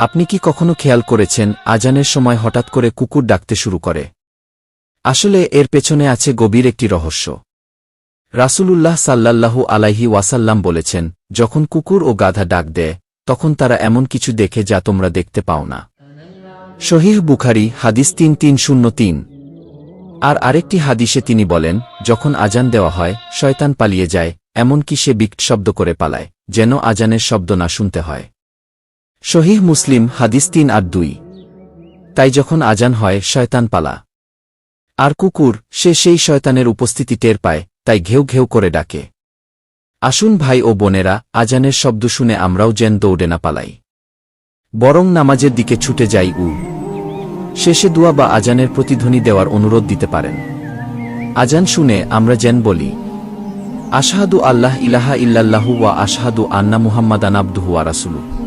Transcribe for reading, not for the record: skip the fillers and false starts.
আপনি কি কখনো খেয়াল করেছেন আজানের সময় হঠাৎ করে কুকুর ডাকতে শুরু করে? আসলে এর পেছনে আছে গভীর একটি রহস্য। রাসূলুল্লাহ সাল্লাল্লাহু আলাইহি ওয়াসাল্লাম বলেছেন, যখন কুকুর ও গাধা ডাক দেয় তখন তারা এমন কিছু দেখে যা তোমরা দেখতে পাও না। সহিহ বুখারী হাদিস 3303। আর আরেকটি হাদিসে তিনি বলেন, যখন আজান দেওয়া হয় শয়তান পালিয়ে যায়, এমনকি সে বিকট শব্দ করে পালায়, যেন আজানের শব্দ না শুনতে হয়। সহিহ মুসলিম হাদিস 382। তাই যখন আজান হয় শয়তান পালা। আর কুকুর, সে সেই শয়তানের উপস্থিতি টের পায়, তাই ঘেউ ঘেউ করে ডাকে। আসুন ভাই ও বোনেরা, আজানের শব্দ শুনে আমরাও যেন দৌড়ে না পালাই, বরং নামাজের দিকে ছুটে যাই শেষে দুয়া বা আজানের প্রতিধ্বনি দেওয়ার অনুরোধ দিতে পারেন। আজান শুনে আমরা যেন বলি, আশহাদু আল্লাহ ইলাহা ইল্লাল্লাহু ওয়া আশহাদু আন্না মুহাম্মাদান আবদুহু ওয়া রাসূলুহু।